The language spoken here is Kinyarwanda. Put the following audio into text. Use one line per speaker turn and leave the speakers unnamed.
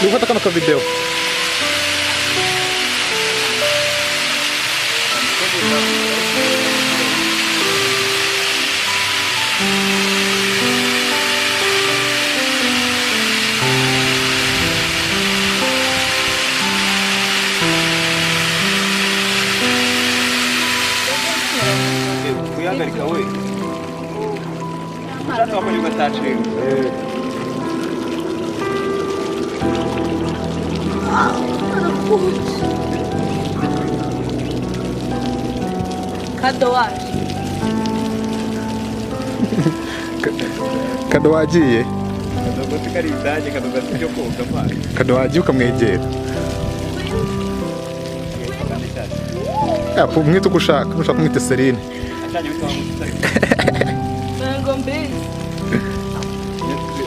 Gufata kano kavideo.
Kuyahagarika we umushahara wakoze ugatacira
Kado waje.
Kado wagiye.
kadogo kari idage kadogo cyo koga amazi
Kado wagiye ukamwegera. Umwite uko ushaka. Ushaka kumwita Celine.
acanye bitwa
Ngo mbizi.